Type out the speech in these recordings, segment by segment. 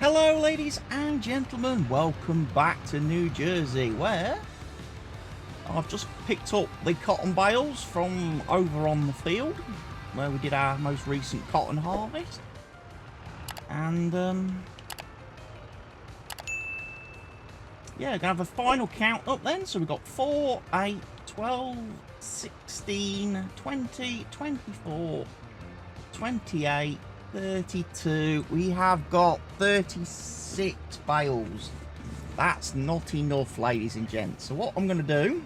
Hello ladies and gentlemen, welcome back to New Jersey, where I've just picked up the cotton bales from over on the field where we did our most recent cotton harvest. And yeah, gonna have a final count up then. So we've got 4, 8, 12, 16, 20, 24, 28, 32. We have got 36 bales. That's not enough, ladies and gents. So what I'm going to do,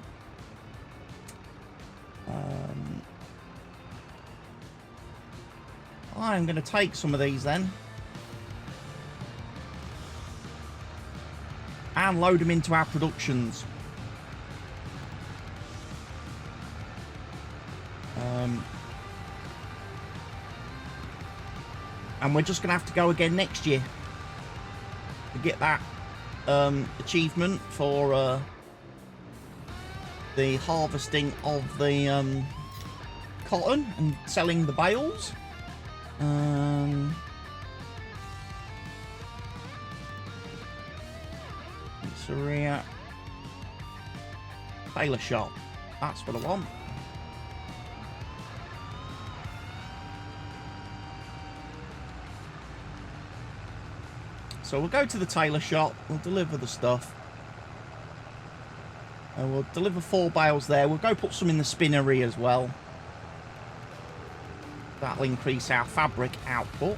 I'm going to take some of these then and load them into our productions. And we're just going to have to go again next year to get that achievement for the harvesting of the cotton and selling the bales. Pizzeria. Tailor shop. That's what I want. So we'll go to the tailor shop, we'll deliver the stuff. And we'll deliver 4 bales there. We'll go put some in the spinnery as well. That'll increase our fabric output.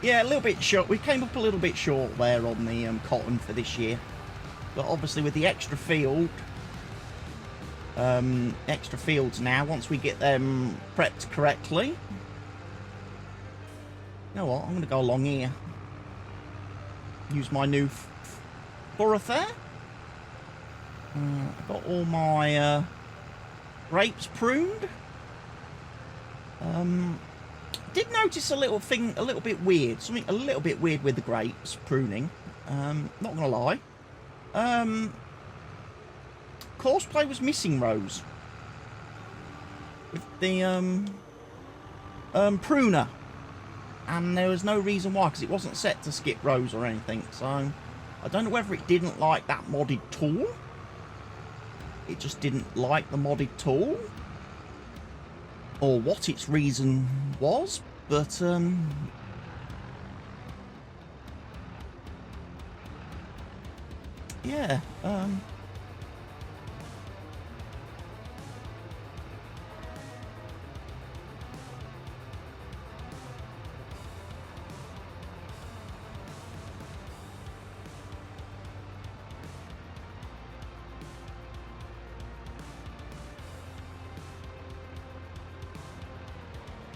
Yeah, a little bit short. We came up a little bit short there on the cotton for this year. But obviously with the extra fields now, once we get them prepped correctly. You know what, I'm going to go along here. Use my new thoroughfare. I've got all my grapes pruned. Did notice a little bit weird. Something a little bit weird with the grapes pruning. Not going to lie. Courseplay was missing rows with the pruner, and there was no reason why, because it wasn't set to skip rows or anything. So I don't know whether it didn't like that modded tool. It just didn't like the modded tool, or what its reason was, but yeah.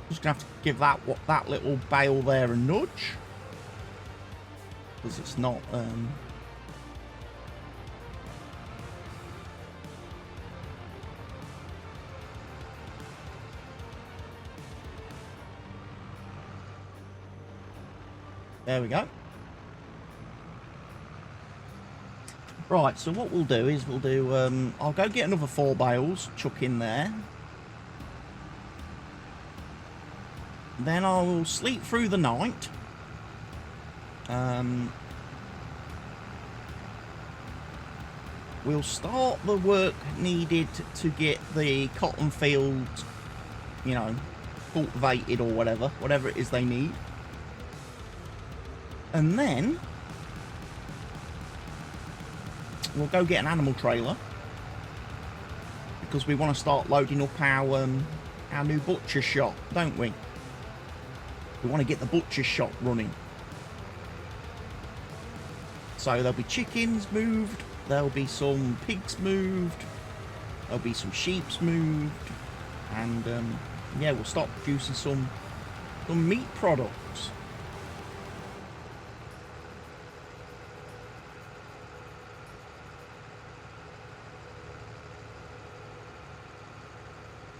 Just gonna have to give that little bale there a nudge, because it's not there we go. Right, so what we'll do is I'll go get another 4 bales, chuck in there. Then I will sleep through the night. We'll start the work needed to get the cotton fields, you know, cultivated or whatever it is they need. And then we'll go get an animal trailer, because we want to start loading up our new butcher shop, don't we? We want to get the butcher shop running. So there'll be chickens moved, there'll be some pigs moved, there'll be some sheeps moved, and yeah, we'll start producing some meat products.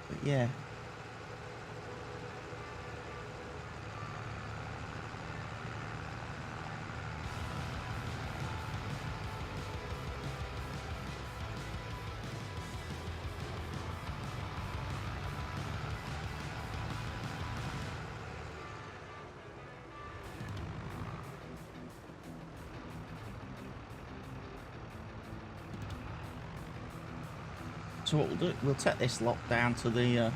But yeah. So what we'll do, we'll take this lot down to the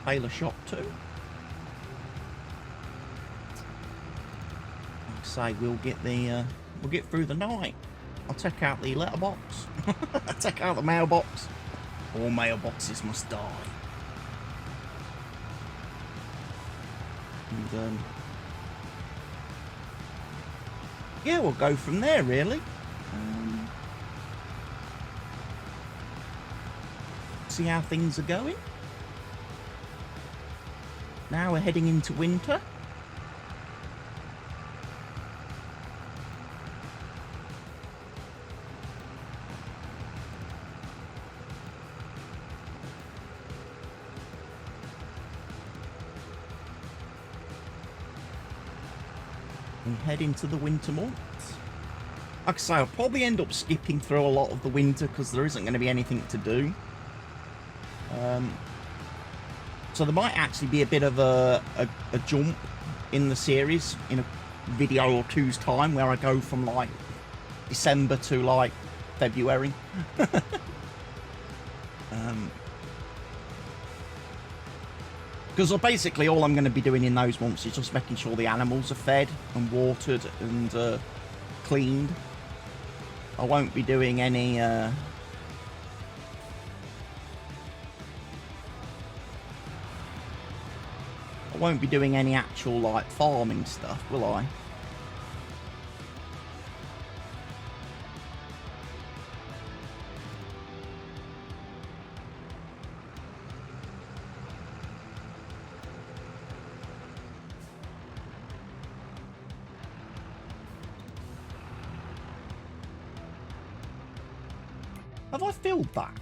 tailor shop too. Like I say, we'll get through the night. I'll take out the letterbox. Take out the mailbox. All mailboxes must die. And yeah, we'll go from there really. See how things are going. Now we're heading into winter. We head into the winter months. Like I say, I'll probably end up skipping through a lot of the winter because there isn't going to be anything to do. So there might actually be a bit of a jump in the series in a video or two's time where I go from like December to like February. Because basically all I'm going to be doing in those months is just making sure the animals are fed and watered and cleaned. I won't be doing any actual like farming stuff, will I? Have I filled that?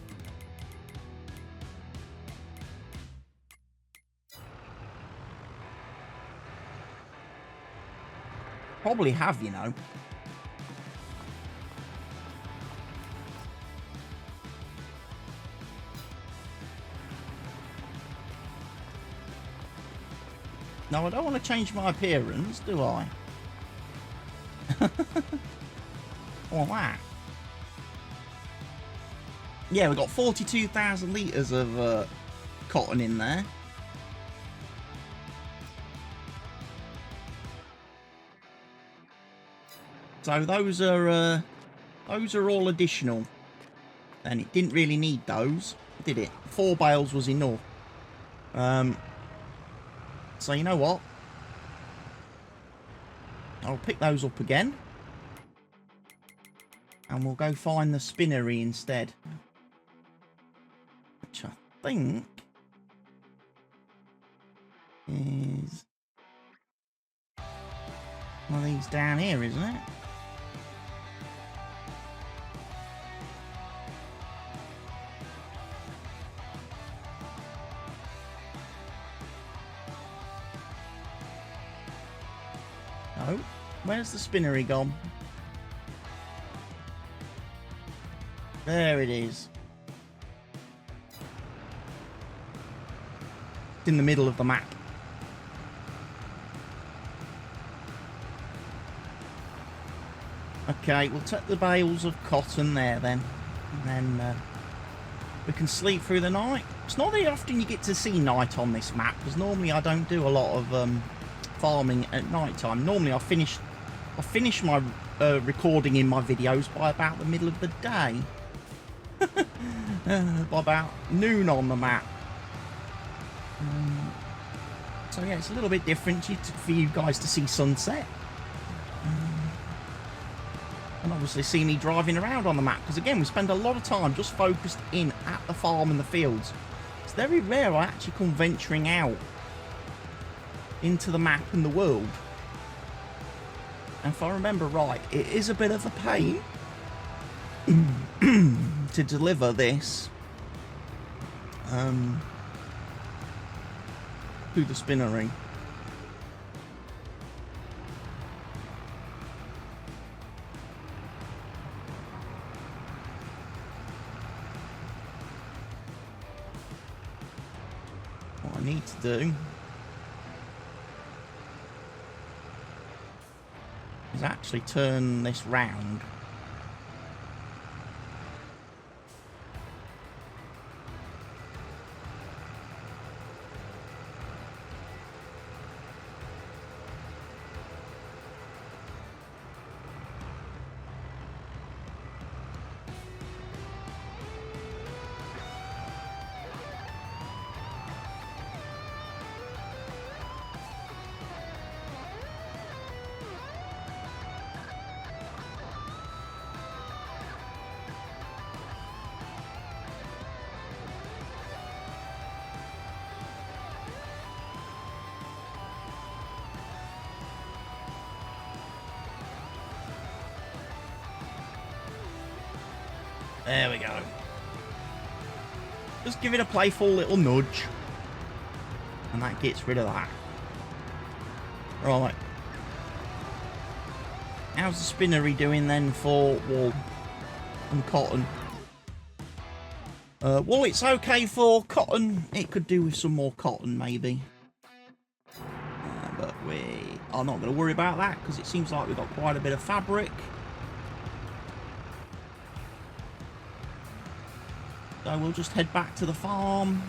Probably have, you know. No, I don't want to change my appearance, do I? Or that. Yeah, we've got 42,000 litres of cotton in there. So those are all additional. And it didn't really need those, did it? 4 bales was enough. So you know what? I'll pick those up again. And we'll go find the spinnery instead. Which I think is one of these down here, isn't it? No. Where's the spinnery gone? There it is. It's in the middle of the map. Okay, we'll take the bales of cotton there then. And then we can sleep through the night. It's not very often you get to see night on this map, because normally I don't do a lot of farming at night time. Normally I finish my recording in my videos by about the middle of the day. By about noon on the map. So yeah, it's a little bit different for you guys to see sunset. And obviously see me driving around on the map, because again we spend a lot of time just focused in at the farm and the fields. It's very rare I actually come venturing out into the map and the world. And if I remember right, it is a bit of a pain to deliver this to the spinnery. What I need to do is actually turn this round. There we go. Just give it a playful little nudge. And that gets rid of that. Right. How's the spinnery doing then for wool and cotton? Wool, it's okay for cotton. It could do with some more cotton, maybe. But we are not going to worry about that because it seems like we've got quite a bit of fabric. So we'll just head back to the farm.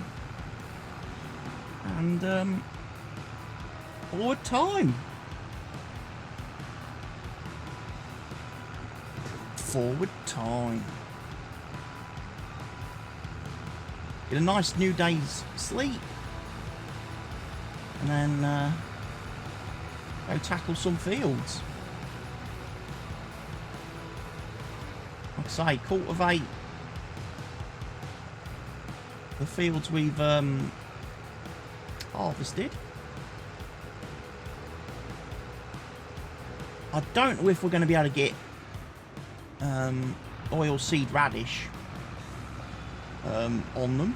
And, forward time. Forward time. Get a nice new day's sleep. And then, go tackle some fields. Like I say, cultivate the fields we've harvested. I don't know if we're going to be able to get oilseed radish on them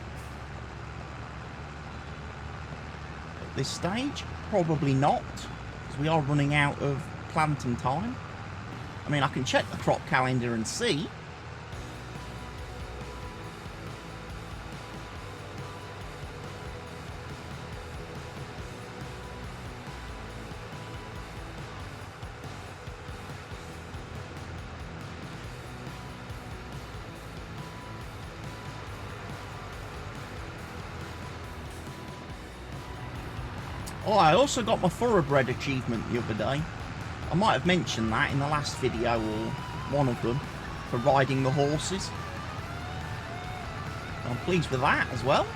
at this stage. Probably not, because we are running out of planting time. I mean, I can check the crop calendar and see. Oh, I also got my thoroughbred achievement the other day. I might have mentioned that in the last video, or one of them, for riding the horses. I'm pleased with that as well.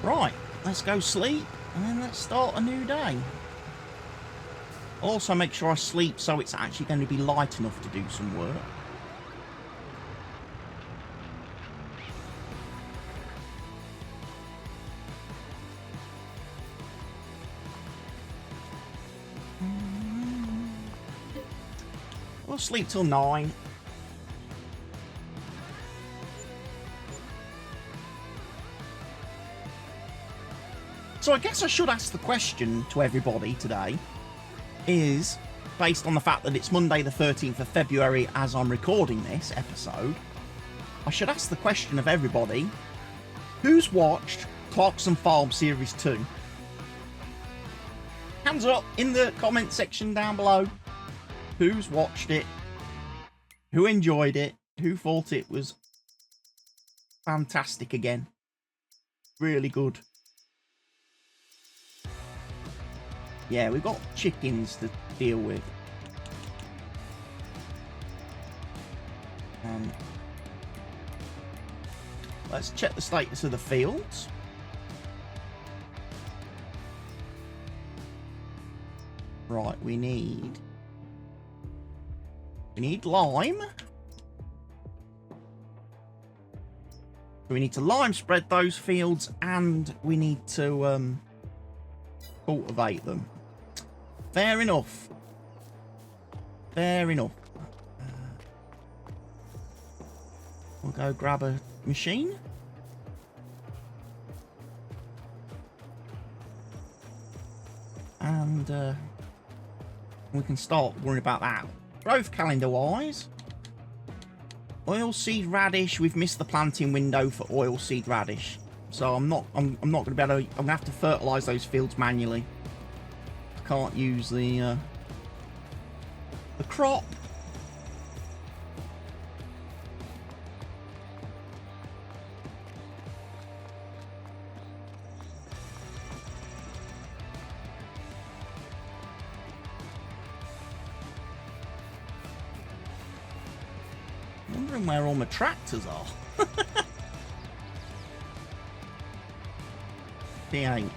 Right, let's go sleep, and then let's start a new day. Also make sure I sleep so it's actually going to be light enough to do some work. We'll sleep till 9. So I guess I should ask the question to everybody today, is, based on the fact that it's Monday the 13th of February as I'm recording this episode, I should ask the question of everybody, who's watched Clarkson Farm Series 2? Hands up in the comment section down below. Who's watched it? Who enjoyed it? Who thought it was fantastic again? Really good. Yeah, we've got chickens to deal with. Let's check the status of the fields. Right, we need lime. We need to lime spread those fields, and we need to cultivate them. Fair enough. Fair enough. We'll go grab a machine. And we can start worrying about that. Growth calendar wise, oilseed radish, we've missed the planting window for oilseed radish, so I'm not going to be able to. I'm going to have to fertilize those fields manually. I can't use the crop. Wondering where all my tractors are. They ain't.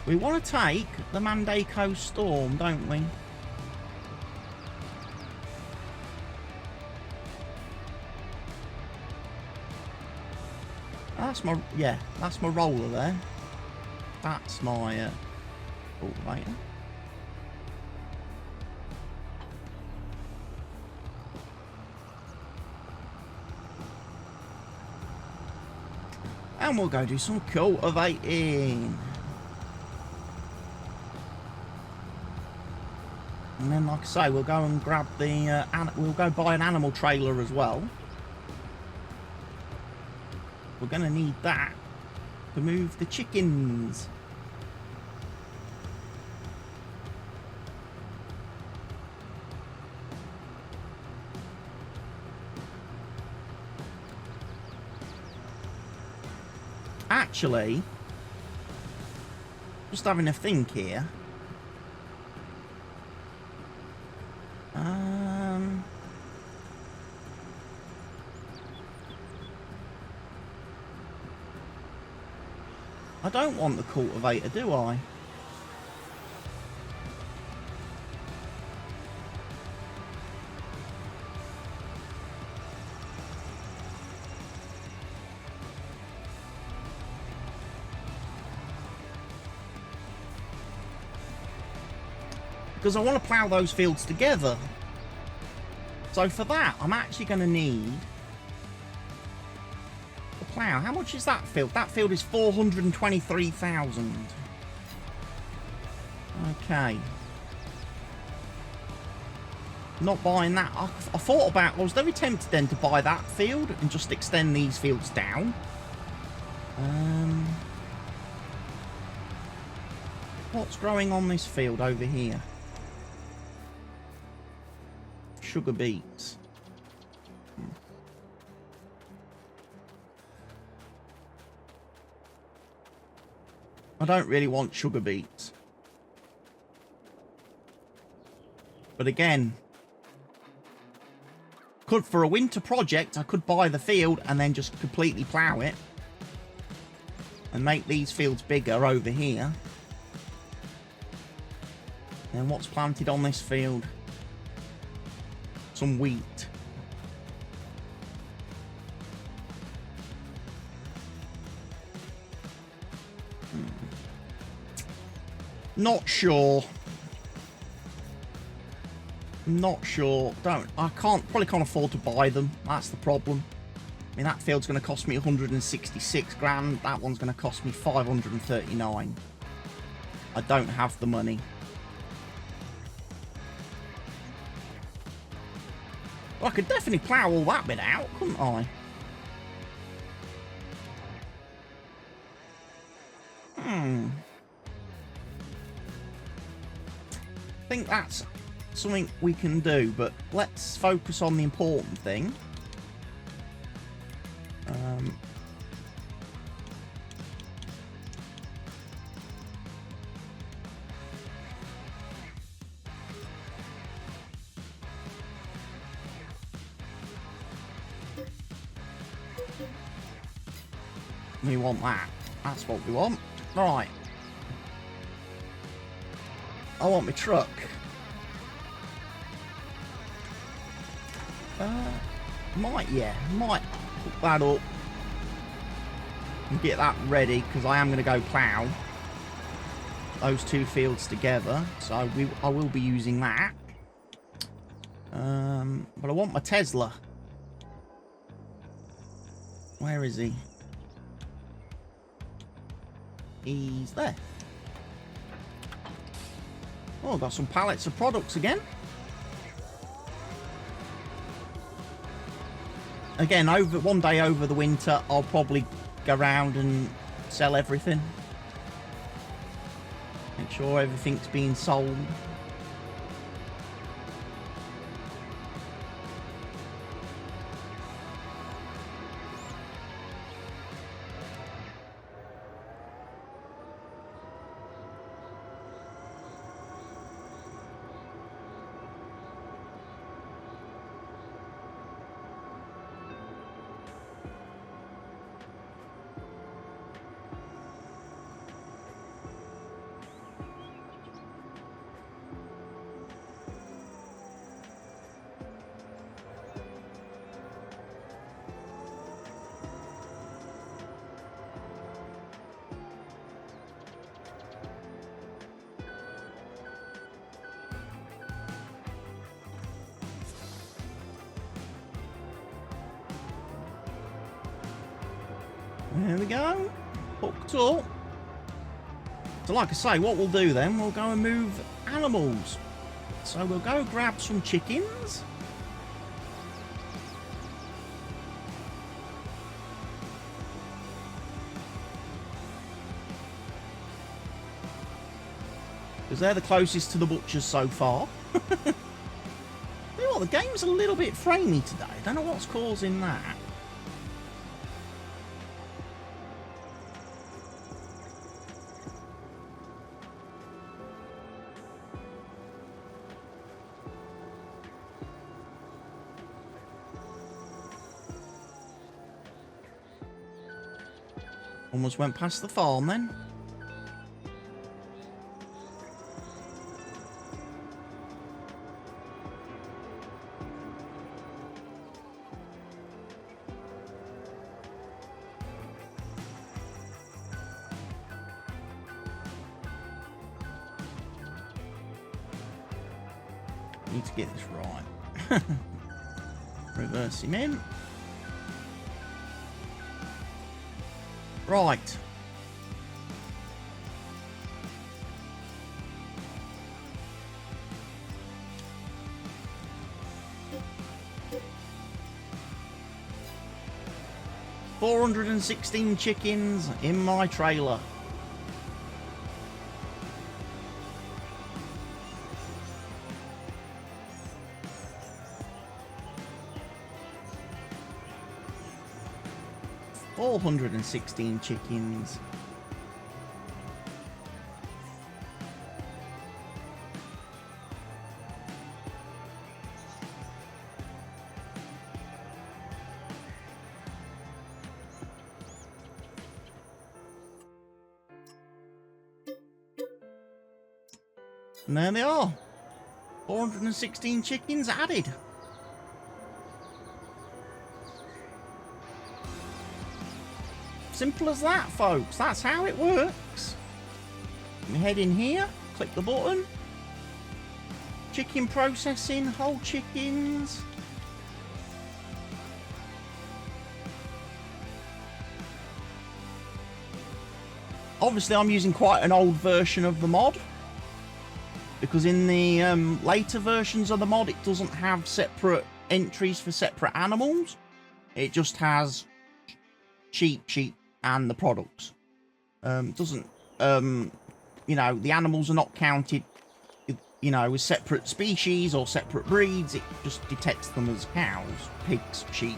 We want to take the Mandako storm, don't we? that's my, yeah, that's my roller there. That's my cultivator. And we'll go do some cultivating. And then, like I say, we'll go and grab the, we'll go buy an animal trailer as well. We're going to need that to move the chickens. Actually, just having a think here. I don't want the cultivator, do I? Because I want to plough those fields together. So for that, I'm actually going to need a plough. How much is that field? That field is 423,000. Okay. Not buying that. I thought about, I was very tempted then to buy that field and just extend these fields down. What's growing on this field over here? Sugar beets. I don't really want sugar beets. But again, for a winter project, I could buy the field and then just completely plough it. And make these fields bigger over here. And what's planted on this field? Some wheat. Not sure. Not sure. Probably can't afford to buy them. That's the problem. I mean, that field's going to cost me 166 grand. That one's going to cost me 539. I don't have the money. Well, I could definitely plough all that bit out, couldn't I? I think that's something we can do, but let's focus on the important thing. We want that. That's what we want. Right. I want my truck. Might hook that up and get that ready, because I am going to go plough those two fields together. So I will be using that. But I want my Tesla. Where is he? He's there. Oh, got some pallets of products again. Again, one day over the winter, I'll probably go around and sell everything. Make sure everything's being sold. There we go. Hooked up. So like I say, what we'll do then, we'll go and move animals. So we'll go grab some chickens. Because they're the closest to the butchers so far. You know what, the game's a little bit framey today. I don't know what's causing that. Almost went past the farm then. Need to get this right. Reverse him in. Right. $416 chickens in my trailer. $416 chickens. And there they are. 416 chickens added. Simple as that, folks. That's how it works. You head in here, click the button. Chicken processing, whole chickens. Obviously, I'm using quite an old version of the mod, because in the later versions of the mod, it doesn't have separate entries for separate animals. It just has sheep, and the products. Doesn't, you know, the animals are not counted, you know, as separate species or separate breeds. It just detects them as cows, pigs, sheep,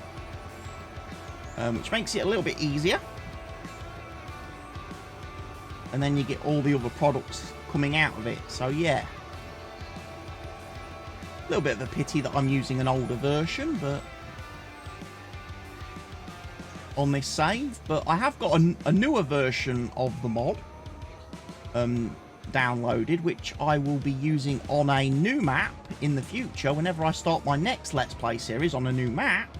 which makes it a little bit easier. And then you get all the other products coming out of it. So yeah, a little bit of a pity that I'm using an older version, but on this save. But I have got a newer version of the mod downloaded, which I will be using on a new map in the future. Whenever I start my next Let's Play series on a new map,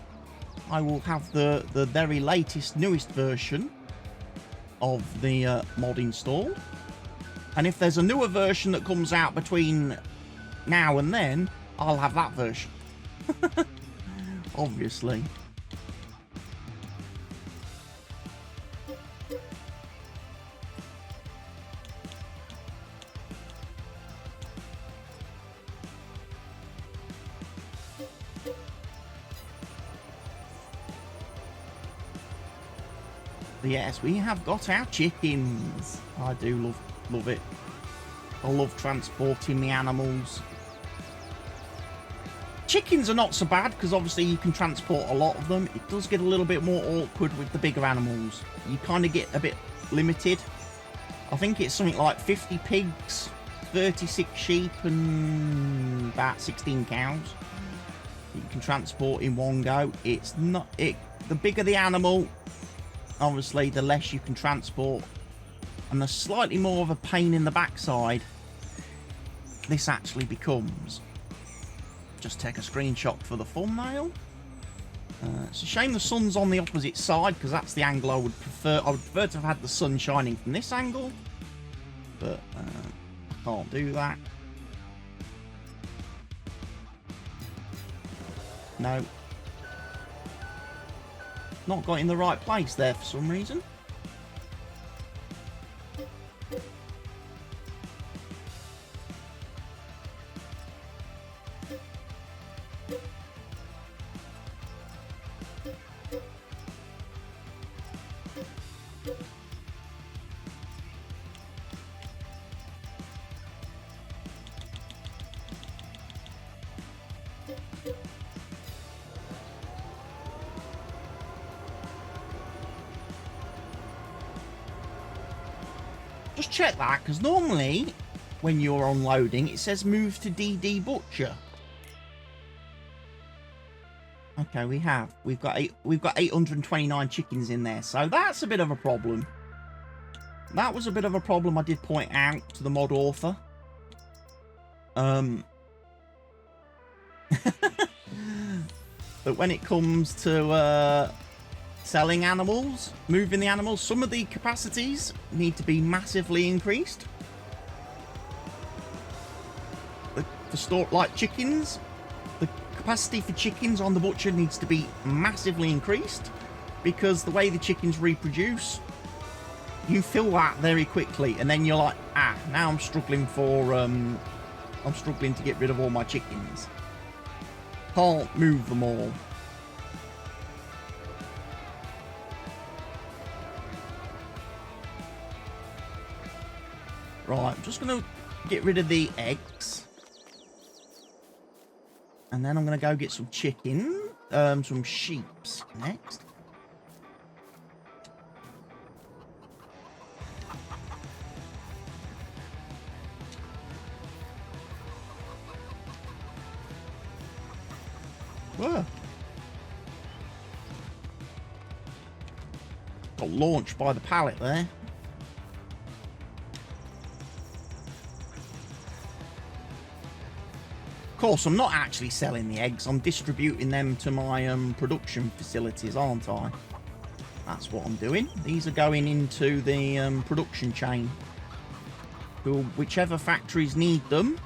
I will have the very latest, newest version of the mod installed. And if there's a newer version that comes out between now and then, I'll have that version. Obviously. Yes, we have got our chickens. I do love it. I love transporting the animals. Chickens are not so bad because obviously you can transport a lot of them. It does get a little bit more awkward with the bigger animals. You kind of get a bit limited. I think it's something like 50 pigs, 36 sheep, and about 16 cows you can transport in one go. It's not it. The bigger the animal, obviously, the less you can transport, and the slightly more of a pain in the backside this actually becomes. Just take a screenshot for the thumbnail. It's a shame the sun's on the opposite side, because that's the angle I would prefer. I would prefer to have had the sun shining from this angle, but I can't do that. not got in the right place there for some reason. Just check that, because normally when you're unloading it says move to DD Butcher. Okay, we've got 829 chickens in there, so that's a bit of a problem. That was a bit of a problem I did point out to the mod author. But when it comes to selling animals, moving the animals, some of the capacities need to be massively increased. For store, like chickens, the capacity for chickens on the butcher needs to be massively increased, because the way the chickens reproduce, you fill that very quickly, and then you're like, now I'm struggling to get rid of all my chickens. Can't move them all. Right, I'm just going to get rid of the eggs. And then I'm going to go get some chicken, some sheeps next. Whoa. Got launched by the pallet there. Of course, I'm not actually selling the eggs. I'm distributing them to my production facilities, aren't I? That's what I'm doing. These are going into the production chain. To whichever factories need them.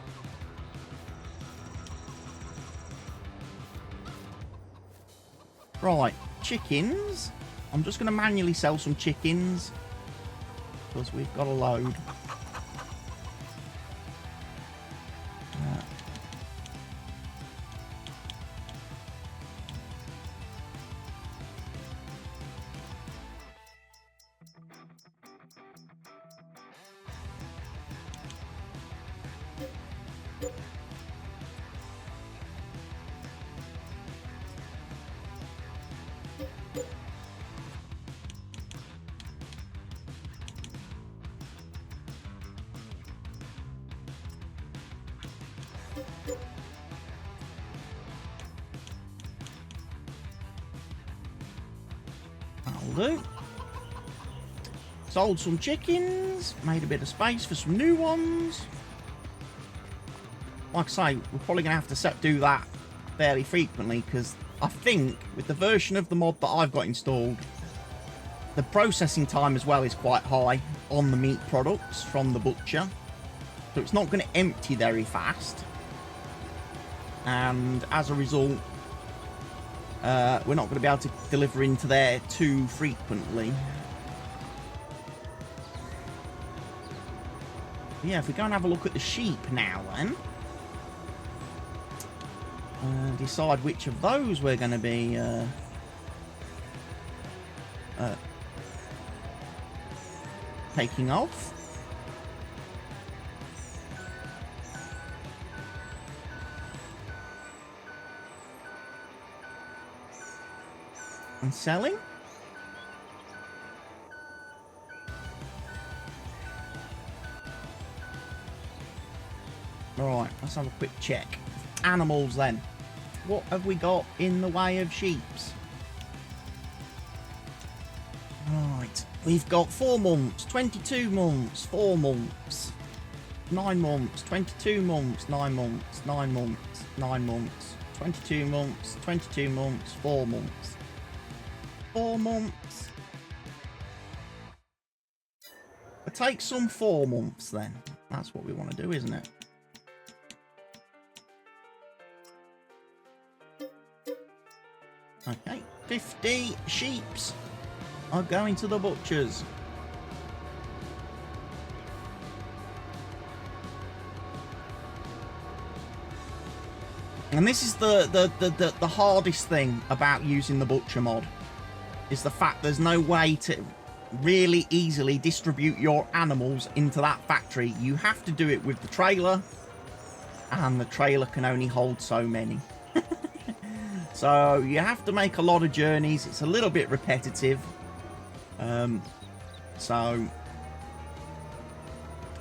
Right, chickens. I'm just going to manually sell some chickens, because we've got a load. That'll do. Sold some chickens, made a bit of space for some new ones. Like I say, we're probably going to have to do that fairly frequently, because I think with the version of the mod that I've got installed, the processing time as well is quite high on the meat products from the butcher. So it's not going to empty very fast. And as a result, we're not going to be able to deliver into there too frequently. Yeah, if we go and have a look at the sheep now then. Decide which of those we're going to be taking off. And selling. Right, let's have a quick check. Animals then. What have we got in the way of sheeps? Right, we've got 4 months, 22 months, 4 months, 9 months, 22 months, 9 months, 9 months, 9 months, 22 months, 22 months, 4 months. 4 months. It takes some 4 months then. That's what we want to do, isn't it? Okay, 50 sheeps are going to the butchers. And this is the hardest thing about using the butcher mod, is the fact there's no way to really easily distribute your animals into that factory. You have to do it with the trailer, and the trailer can only hold so many. So you have to make a lot of journeys. It's a little bit repetitive. So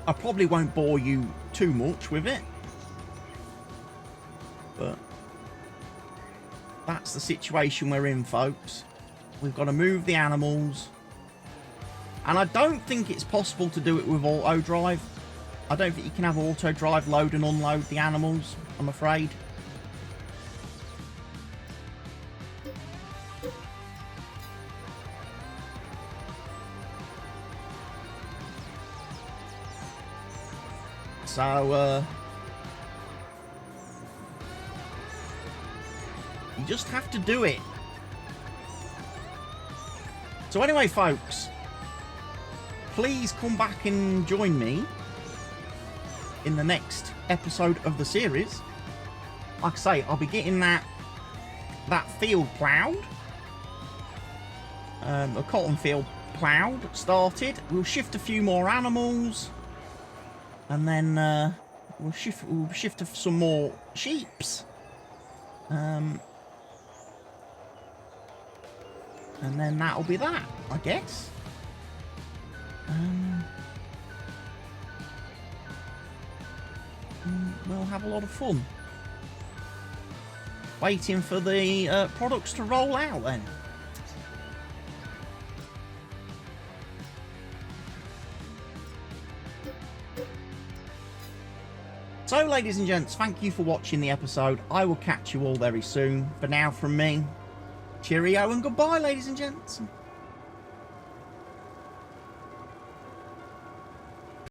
I probably won't bore you too much with it. But that's the situation we're in, folks. We've got to move the animals. And I don't think it's possible to do it with auto drive. I don't think you can have auto drive load and unload the animals, I'm afraid. So, you just have to do it. So anyway, folks, please come back and join me in the next episode of the series. Like I say, I'll be getting that field ploughed, a cotton field ploughed, started. We'll shift a few more animals, and then we'll shift to some more sheeps. And then that'll be that, I guess. We'll have a lot of fun waiting for the products to roll out then. So, ladies and gents, thank you for watching the episode. I will catch you all very soon. For now, from me, cheerio and goodbye, ladies and gents.